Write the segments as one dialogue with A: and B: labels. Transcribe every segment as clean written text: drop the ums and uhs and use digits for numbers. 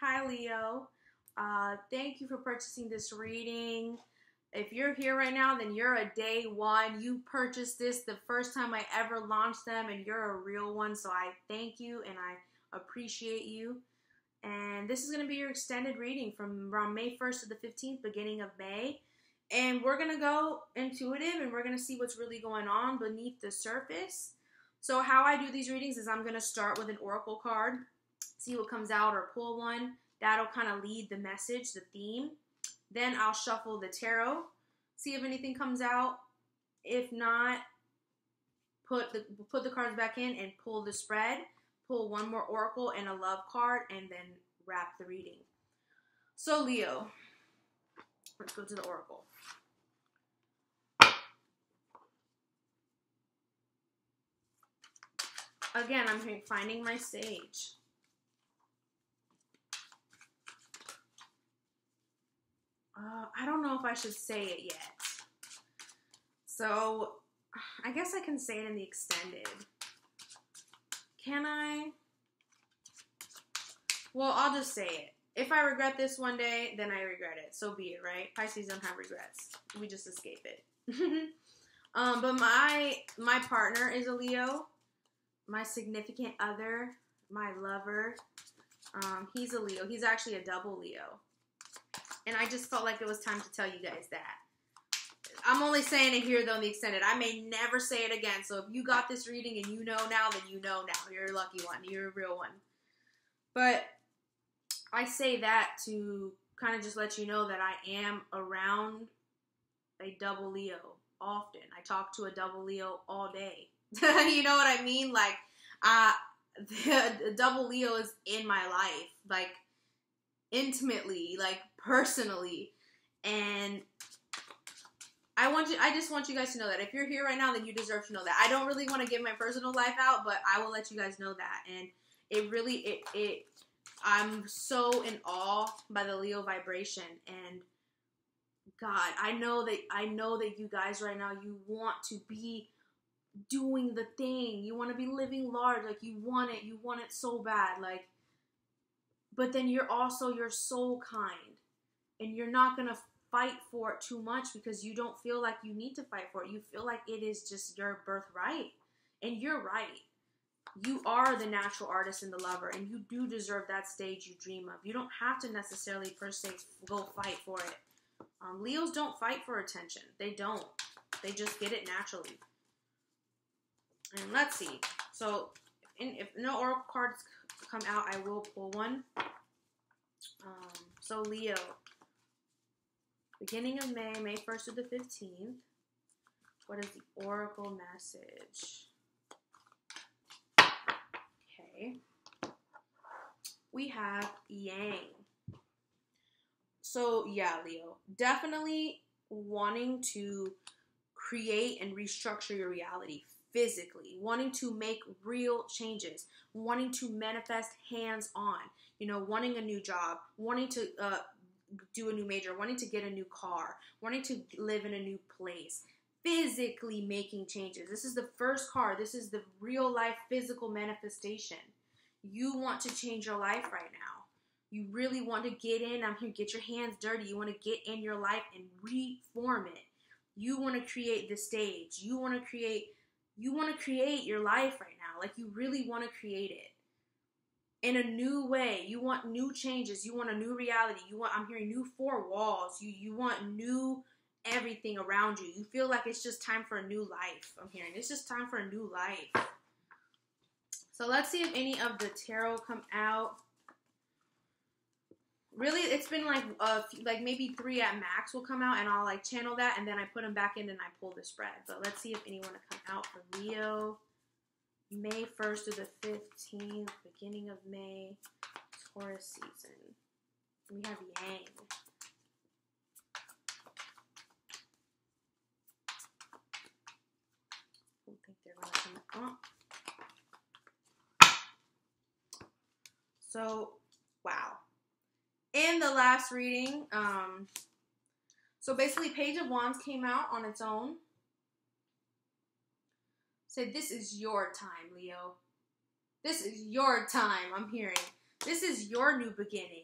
A: Hi, Leo. Thank you for purchasing this reading. If you're here right now, then you're a day one. You purchased this the first time I ever launched them, and you're a real one. So I thank you and I appreciate you. And this is going to be your extended reading from around May 1st to the 15th, beginning of May. And we're going to go intuitive, and we're going to see what's really going on beneath the surface. So how I do these readings is I'm going to start with an oracle card, see what comes out, or pull one. That'll kind of lead the message, the theme. Then I'll shuffle the tarot, see if anything comes out. If not, put the cards back in and pull the spread. Pull one more oracle and a love card, and then wrap the reading. So Leo, let's go to the oracle. Again, I'm finding my sage. I don't know if I should say it yet. So, I guess I can say it in the extended. Can I? Well, I'll just say it. If I regret this one day, then I regret it. So be it, right? Pisces don't have regrets. We just escape it. But my partner is a Leo. My significant other, my lover, he's a Leo. He's actually a double Leo. And I just felt like it was time to tell you guys that. I'm only saying it here, though, in the extended. I may never say it again. So if you got this reading and you know now, then you know now. You're a lucky one. You're a real one. But I say that to kind of just let you know that I am around a double Leo often. I talk to a double Leo all day. You know what I mean? Like, the double Leo is in my life. Like, intimately, like personally, and I just want you guys to know that if you're here right now, then you deserve to know that. I don't really want to give my personal life out, but I will let you guys know that. And it really, I'm so in awe by the Leo vibration. And God, I know that you guys right now, you want to be doing the thing. You want to be living large. Like, you want it so bad. Like, but then you're so kind, and you're not going to fight for it too much because you don't feel like you need to fight for it. You feel like it is just your birthright, and you're right. You are the natural artist and the lover, and you do deserve that stage you dream of. You don't have to necessarily, per se, go fight for it. Leos don't fight for attention. They don't. They just get it naturally. And let's see. So, if no oracle cards come out, I will pull one. So Leo, beginning of May, May 1st to the 15th. What is the oracle message? Okay. We have Yang. So yeah, Leo, definitely wanting to create and restructure your reality physically, wanting to make real changes, wanting to manifest hands-on, wanting a new job, wanting to do a new major, wanting to get a new car, wanting to live in a new place, physically making changes. This is the first card. This is the real life physical manifestation. You want to change your life right now. You really want to get in. I'm here, get your hands dirty. You want to get in your life and reform it. You want to create the stage. You want to create your life right now. Like, you really want to create it in a new way. You want new changes. You want a new reality. I'm hearing new four walls. You want new everything around you. You feel like it's just time for a new life. I'm hearing it's just time for a new life. So let's see if any of the tarot come out. Really, it's been like maybe 3 at max will come out, and I'll like channel that, and then I put them back in and I pull the spread. But let's see if anyone will come out for Leo. May 1st to the 15th, beginning of May, Taurus season. We have Yang. I don't think they're going to come up. So, wow. In the last reading, so basically Page of Wands came out on its own. Said, this is your time, Leo. This is your time, I'm hearing. This is your new beginning.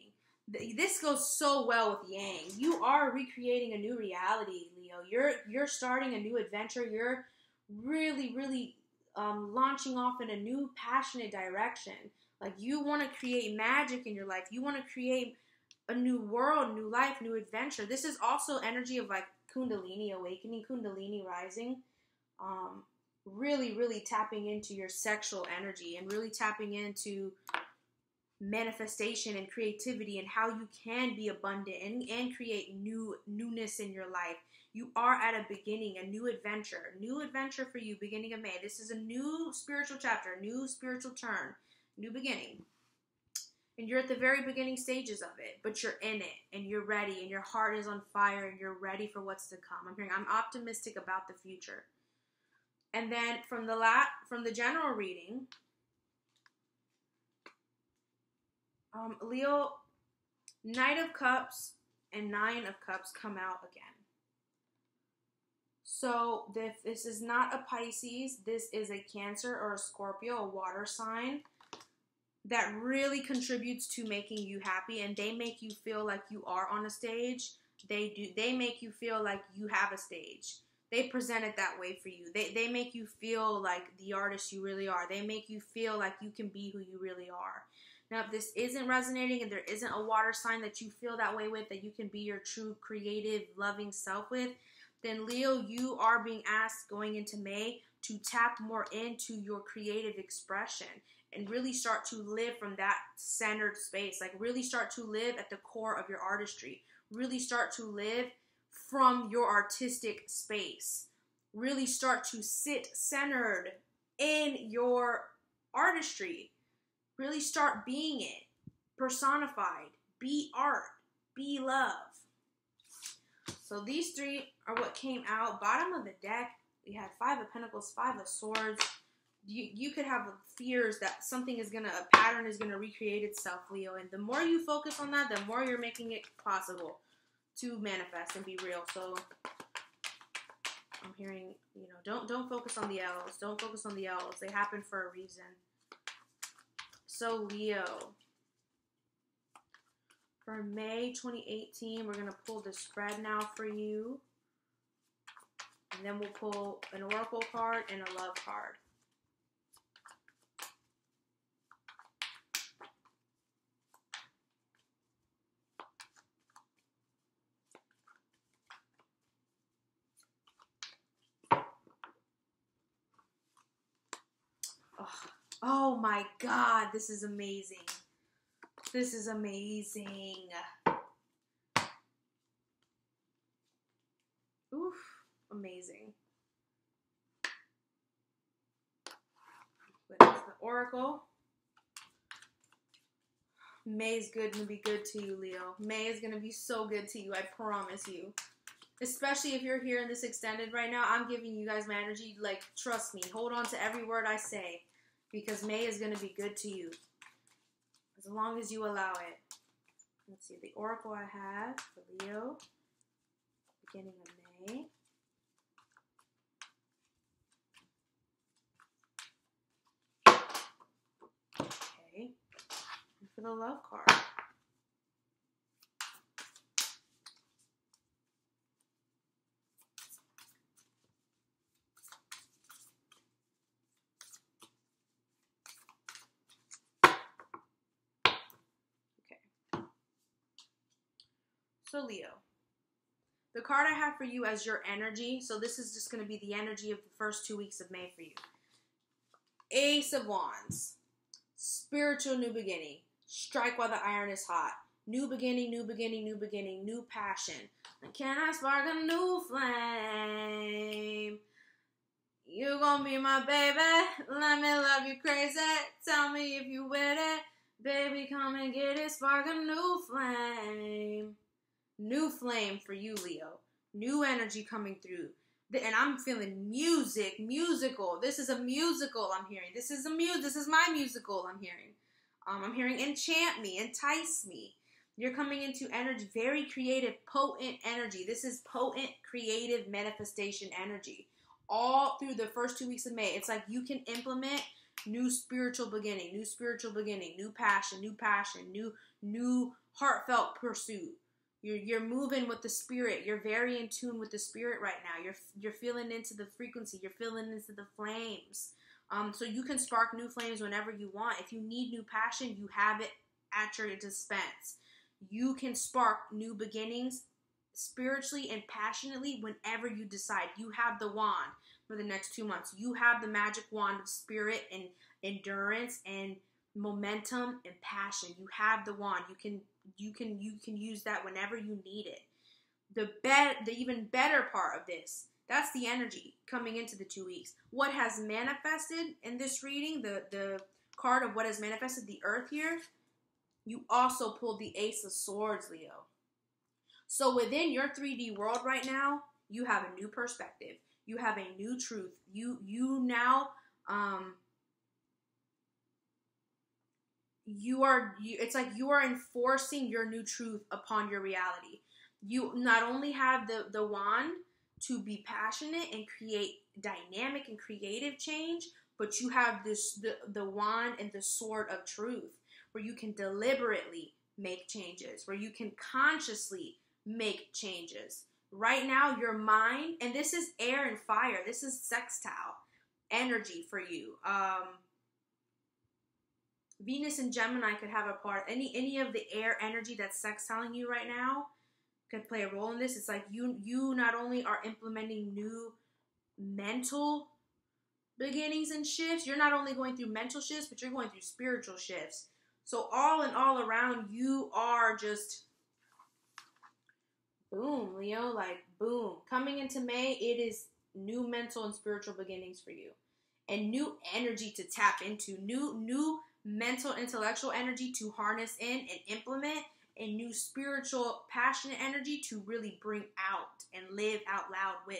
A: This goes so well with Yang. You are recreating a new reality, Leo. You're starting a new adventure. You're really, really launching off in a new passionate direction. Like, you want to create magic in your life. You want to create a new world, new life, new adventure. This is also energy of like Kundalini awakening, Kundalini rising. Really, really tapping into your sexual energy and really tapping into manifestation and creativity and how you can be abundant and create newness in your life. You are at a beginning, a new adventure for you, beginning of May. This is a new spiritual chapter, new spiritual turn, new beginning. And you're at the very beginning stages of it, but you're in it and you're ready and your heart is on fire and you're ready for what's to come. I'm optimistic about the future. And then from the general reading, Leo, Knight of Cups and Nine of Cups come out again. So this is not a Pisces. This is a Cancer or a Scorpio, a water sign that really contributes to making you happy, and they make you feel like you are on a stage. They make you feel like you have a stage. They present it that way for you. They make you feel like the artist you really are. They make you feel like you can be who you really are. Now, if this isn't resonating and there isn't a water sign that you feel that way with, that you can be your true creative, loving self with, then Leo, you are being asked going into May to tap more into your creative expression and really start to live from that centered space. Like, really start to live at the core of your artistry. Really start to live from your artistic space. Really start to sit centered in your artistry. Really start being it, personified. Be art, be love. So these three are what came out. Bottom of the deck, we had Five of Pentacles, Five of Swords. You could have fears that a pattern is gonna recreate itself, Leo. And the more you focus on that, the more you're making it possible to manifest and be real. So I'm hearing, don't focus on the L's. Don't focus on the L's. They happen for a reason. So Leo, for May 2018, we're going to pull the spread now for you. And then we'll pull an oracle card and a love card. Oh my God, this is amazing. This is amazing. Oof, amazing. What is the oracle? May is going to be good to you, Leo. May is going to be so good to you, I promise you. Especially if you're here in this extended right now, I'm giving you guys my energy. Like, trust me, hold on to every word I say. Because May is going to be good to you. As long as you allow it. Let's see, the oracle I have for Leo. Beginning of May. Okay. And for the love card. So Leo, the card I have for you as your energy, so this is just going to be the energy of the first 2 weeks of May for you. Ace of Wands, spiritual new beginning, strike while the iron is hot, new beginning, new beginning, new beginning, new passion. Can I spark a new flame? You gonna be my baby, let me love you crazy, tell me if you with it, baby come and get it, spark a new flame. New flame for you, Leo. New energy coming through. And I'm feeling musical. This is a musical I'm hearing. This is my musical I'm hearing. I'm hearing enchant me, entice me. You're coming into energy, very creative, potent energy. This is potent, creative manifestation energy. All through the first 2 weeks of May. It's like you can implement new spiritual beginning, new passion, new heartfelt pursuit. You're moving with the spirit. You're very in tune with the spirit right now. You're feeling into the frequency. You're feeling into the flames. So you can spark new flames whenever you want. If you need new passion, you have it at your dispense. You can spark new beginnings spiritually and passionately whenever you decide. You have the wand for the next 2 months. You have the magic wand of spirit and endurance and momentum and passion. You have the wand. You can use that whenever you need it. The even better part of this, that's the energy coming into the 2 weeks. What has manifested in this reading, the card of what has manifested, the earth here, you also pulled the Ace of Swords, Leo. So within your 3D world right now, you have a new perspective. You have a new truth. You now it's like you are enforcing your new truth upon your reality. You not only have the wand to be passionate and create dynamic and creative change, but you have the wand and the sword of truth, where you can deliberately make changes, where you can consciously make changes. Right now, your mind, and this is air and fire, this is sextile energy for you. Venus and Gemini could have a part. Any of the air energy that's sextiling you right now could play a role in this. It's like you not only are implementing new mental beginnings and shifts, you're not only going through mental shifts, but you're going through spiritual shifts. So all in all around, you are just boom, Leo, like boom. Coming into May, it is new mental and spiritual beginnings for you. And new energy to tap into, new mental, intellectual energy to harness in and implement, and new spiritual, passionate energy to really bring out and live out loud with.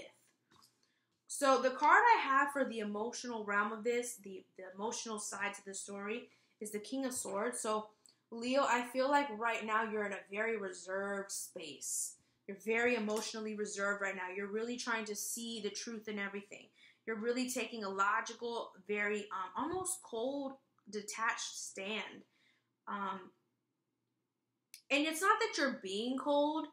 A: So the card I have for the emotional realm of this, the emotional side to the story, is the King of Swords. So Leo, I feel like right now you're in a very reserved space. You're very emotionally reserved right now. You're really trying to see the truth in everything. You're really taking a logical, very almost cold, detached stand. And it's not that you're being cold,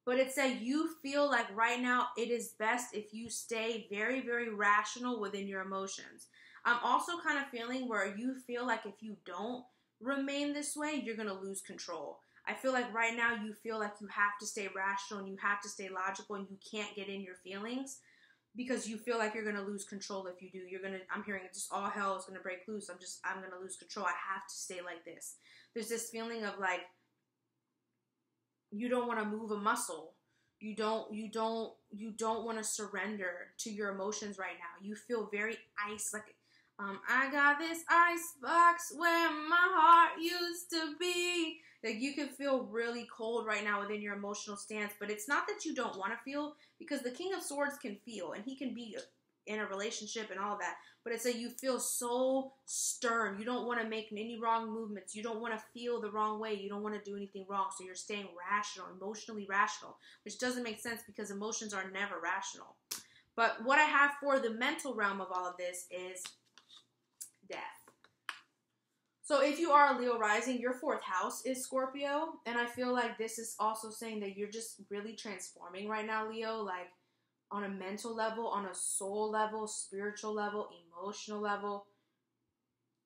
A: but it's that you feel like right now it is best if you stay very, very rational within your emotions. I'm also kind of feeling where you feel like if you don't remain this way, you're going to lose control. I feel like right now you feel like you have to stay rational and you have to stay logical and you can't get in your feelings because you feel like you're going to lose control if you do. I'm hearing just all hell is going to break loose. I'm going to lose control. I have to stay like this. There's this feeling of like, you don't want to move a muscle. You don't want to surrender to your emotions right now. You feel very ice, like, I got this ice box where my heart used to be. Like, you can feel really cold right now within your emotional stance, but it's not that you don't want to feel, because the King of Swords can feel, and he can be in a relationship and all that, but it's that you feel so stern. You don't want to make any wrong movements. You don't want to feel the wrong way. You don't want to do anything wrong, so you're staying rational, emotionally rational, which doesn't make sense because emotions are never rational. But what I have for the mental realm of all of this is death. So if you are a Leo rising, your 4th house is Scorpio, and I feel like this is also saying that you're just really transforming right now, Leo, like on a mental level, on a soul level, spiritual level, emotional level.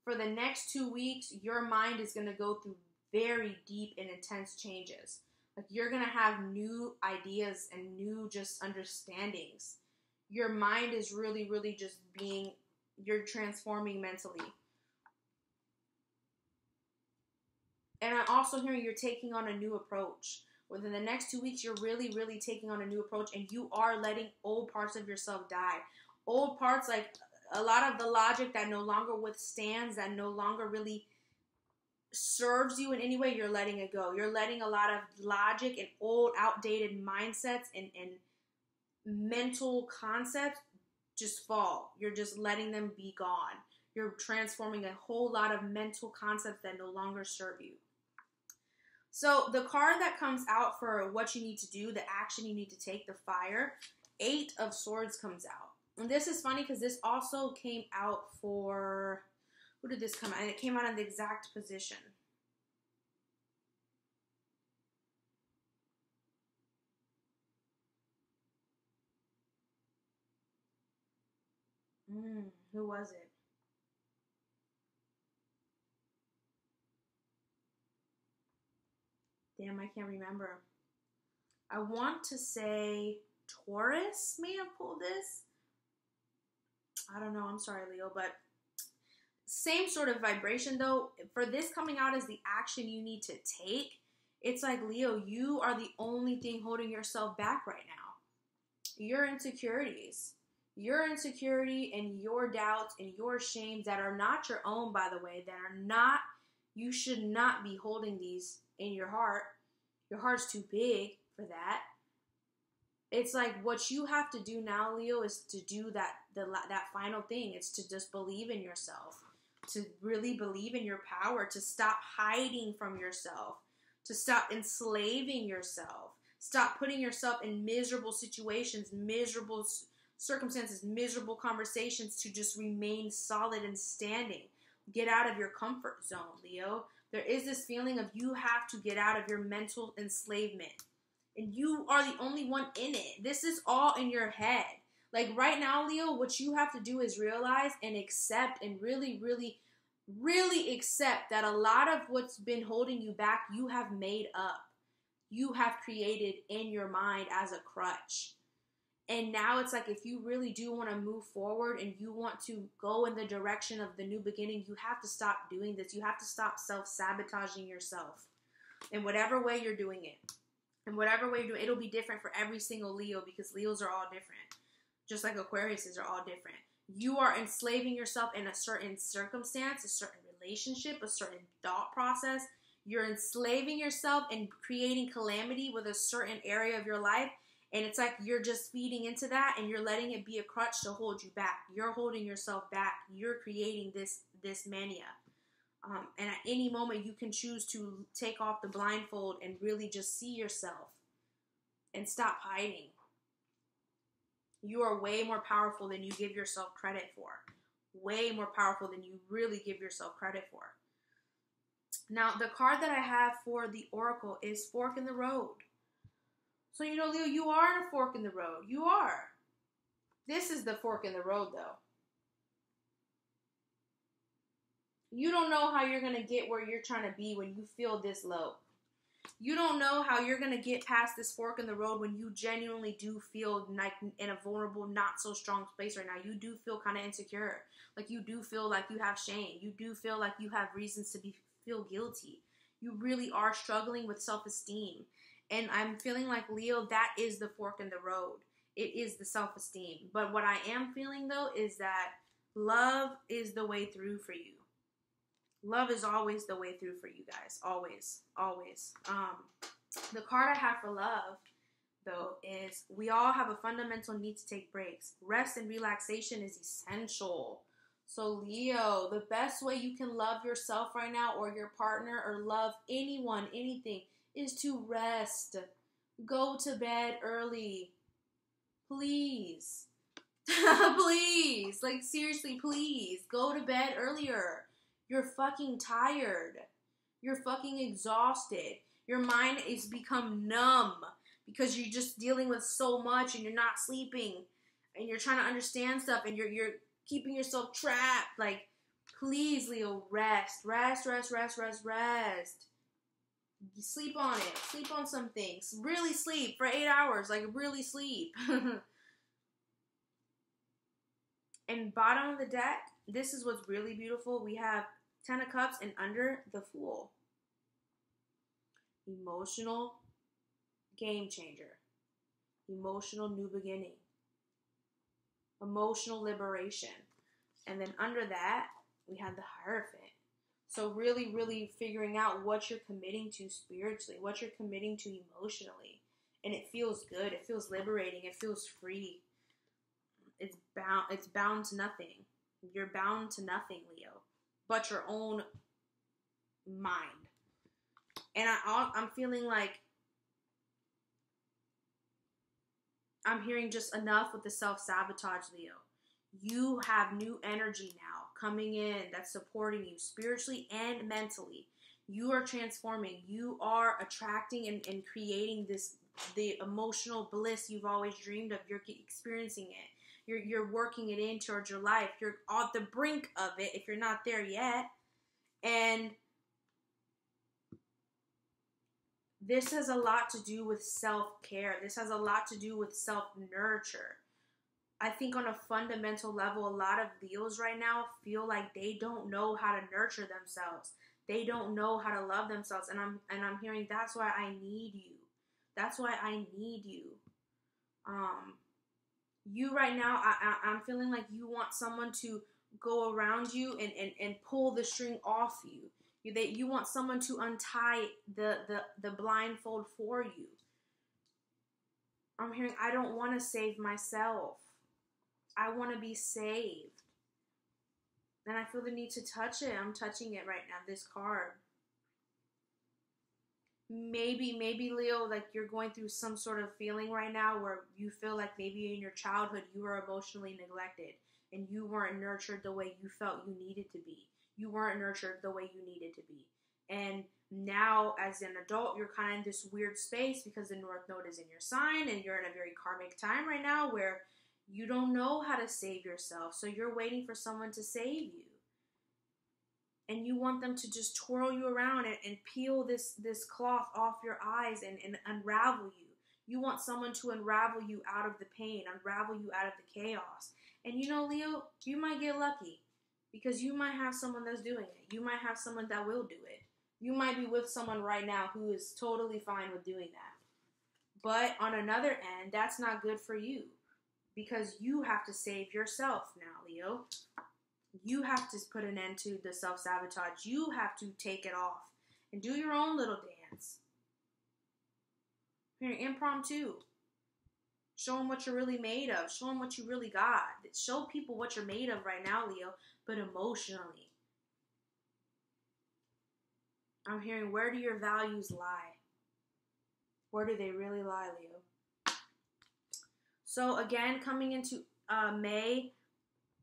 A: For the next 2 weeks, your mind is going to go through very deep and intense changes. Like, you're going to have new ideas and new just understandings. Your mind is really, really just you're transforming mentally. And I'm also hearing you're taking on a new approach. Within the next 2 weeks, you're really, really taking on a new approach, and you are letting old parts of yourself die. Old parts, like a lot of the logic that no longer withstands, that no longer really serves you in any way, you're letting it go. You're letting a lot of logic and old, outdated mindsets and mental concepts just fall. You're just letting them be gone. You're transforming a whole lot of mental concepts that no longer serve you. So the card that comes out for what you need to do, the action you need to take, the fire, 8 of Swords comes out. And this is funny because this also came out for Who did this come out? And it came out in the exact position. Who was it? Damn, I can't remember. I want to say Taurus may have pulled this. I don't know. I'm sorry, Leo, but same sort of vibration though. For this coming out as the action you need to take, it's like, Leo, you are the only thing holding yourself back right now. Your insecurities. Your insecurity and your doubts and your shames that are not your own, by the way, that are not, you should not be holding these in your heart. Your heart's too big for that. It's like what you have to do now, Leo, is to do that final thing. It's to just believe in yourself, to really believe in your power, to stop hiding from yourself, to stop enslaving yourself, stop putting yourself in miserable situations, miserable circumstances, miserable conversations, to just remain solid and standing. Get out of your comfort zone, Leo. There is this feeling of you have to get out of your mental enslavement. And you are the only one in it. This is all in your head. Like right now, Leo, what you have to do is realize and accept and really, really, really accept that a lot of what's been holding you back, you have made up. You have created in your mind as a crutch. And now it's like, if you really do want to move forward and you want to go in the direction of the new beginning, you have to stop doing this. You have to stop self-sabotaging yourself in whatever way you're doing it. In whatever way you're doing it, it'll be different for every single Leo, because Leos are all different. Just like Aquariuses are all different. You are enslaving yourself in a certain circumstance, a certain relationship, a certain thought process. You're enslaving yourself and creating calamity with a certain area of your life. And it's like you're just feeding into that and you're letting it be a crutch to hold you back. You're holding yourself back. You're creating this mania. And at any moment you can choose to take off the blindfold and really just see yourself and stop hiding. You are way more powerful than you give yourself credit for. Way more powerful than you really give yourself credit for. Now, the card that I have for the Oracle is Fork in the Road. So, you know, Leo, you are in a fork in the road. You are. This is the fork in the road, though. You don't know how you're going to get where you're trying to be when you feel this low. You don't know how you're going to get past this fork in the road when you genuinely do feel like in a vulnerable, not so strong space right now. You do feel kind of insecure. Like you do feel like you have shame. You do feel like you have reasons to feel guilty. You really are struggling with self-esteem. And I'm feeling like, Leo, that is the fork in the road. It is the self-esteem. But what I am feeling, though, is that love is the way through for you. Love is always the way through for you guys. Always. Always. The card I have for love, though, is we all have a fundamental need to take breaks. Rest and relaxation is essential. So, Leo, the best way you can love yourself right now, or your partner, or love anyone, anything, is to rest. Go to bed early. Please. Please. Like, seriously, please. Go to bed earlier. You're fucking tired. You're fucking exhausted. Your mind is become numb because you're just dealing with so much and you're not sleeping and you're trying to understand stuff and you're keeping yourself trapped. Like, please, Leo, rest. Rest, rest, rest, rest, rest. Sleep on it. Sleep on some things. Really sleep for 8 hours. Like, really sleep. And bottom of the deck, this is what's really beautiful. We have 10 of Cups and under the Fool. Emotional game changer. Emotional new beginning. Emotional liberation. And then under that, we have the Hierophant. So really, really figuring out what you're committing to spiritually, what you're committing to emotionally. And it feels good. It feels liberating. It feels free. It's bound to nothing. You're bound to nothing, Leo, but your own mind. And I'm feeling like I'm hearing just enough with the self-sabotage, Leo. You have new energy now coming in that's supporting you spiritually and mentally. You are transforming. You are attracting and creating the emotional bliss you've always dreamed of. You're experiencing it. You're working it in towards your life. You're on the brink of it if you're not there yet. And this has a lot to do with self-care. This has a lot to do with self-nurture. I think on a fundamental level, a lot of Leos right now feel like they don't know how to nurture themselves. They don't know how to love themselves. And I'm hearing that's why I need you. That's why I need you. You right now, I'm feeling like you want someone to go around you and pull the string off you. You want someone to untie the blindfold for you. I'm hearing, I don't want to save myself. I want to be saved. And I feel the need to touch it. I'm touching it right now, this card. Maybe Leo, like you're going through some sort of feeling right now where you feel like maybe in your childhood you were emotionally neglected and you weren't nurtured the way you felt you needed to be. You weren't nurtured the way you needed to be. And now as an adult, you're kind of in this weird space because the North Node is in your sign and you're in a very karmic time right now where you don't know how to save yourself. So you're waiting for someone to save you. And you want them to just twirl you around and peel this cloth off your eyes and unravel you. You want someone to unravel you out of the pain, unravel you out of the chaos. And you know, Leo, you might get lucky because you might have someone that's doing it. You might have someone that will do it. You might be with someone right now who is totally fine with doing that. But on another end, that's not good for you because you have to save yourself now, Leo. You have to put an end to the self-sabotage. You have to take it off and do your own little dance. You're impromptu. Show them what you're really made of. Show them what you really got. Show people what you're made of right now, Leo, but emotionally. I'm hearing, where do your values lie? Where do they really lie, Leo? So again, coming into May,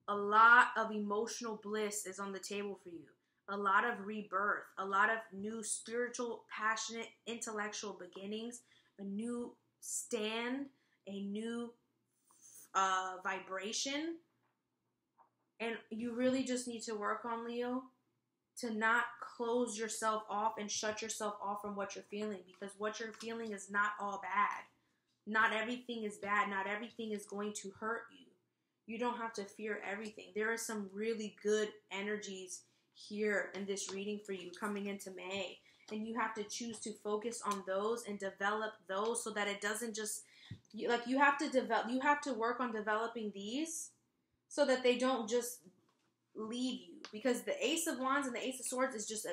A: a lot of emotional bliss is on the table for you. A lot of rebirth, a lot of new spiritual, passionate, intellectual beginnings, a new stand, a new vibration. And you really just need to work on, Leo, to not close yourself off and shut yourself off from what you're feeling, because what you're feeling is not all bad. Not everything is bad. Not everything is going to hurt you. You don't have to fear everything. There are some really good energies here in this reading for you coming into May. And you have to choose to focus on those and develop those so that it doesn't just, you have to work on developing these so that they don't just leave you. Because the Ace of Wands and the Ace of Swords is just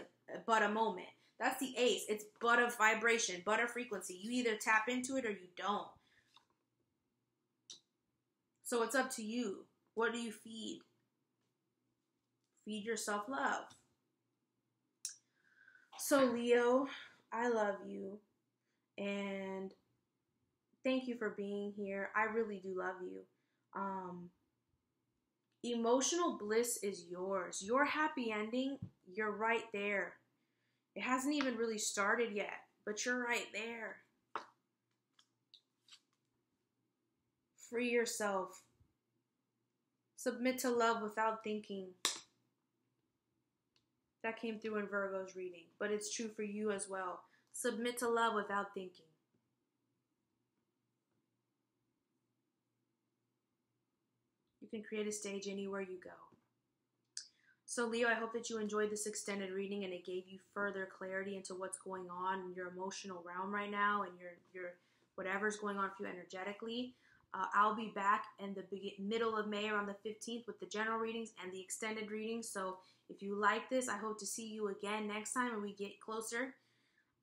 A: but a moment. That's the Ace. It's but a vibration, but a frequency. You either tap into it or you don't. So it's up to you. What do you feed? Feed yourself love. So Leo, I love you. And thank you for being here. I really do love you. Emotional bliss is yours. Your happy ending, you're right there. It hasn't even really started yet, but you're right there. Free yourself. Submit to love without thinking. That came through in Virgo's reading, but it's true for you as well. Submit to love without thinking. You can create a stage anywhere you go. So Leo, I hope that you enjoyed this extended reading and it gave you further clarity into what's going on in your emotional realm right now and your whatever's going on for you energetically. I'll be back in the middle of May around the 15th with the general readings and the extended readings. So if you like this, I hope to see you again next time when we get closer.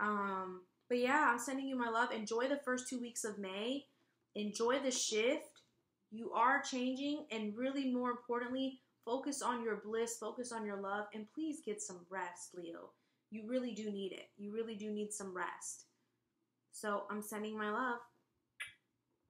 A: But yeah, I'm sending you my love. Enjoy the first 2 weeks of May. Enjoy the shift. You are changing, and really more importantly, focus on your bliss, focus on your love, and please get some rest, Leo. You really do need it. You really do need some rest. So I'm sending my love.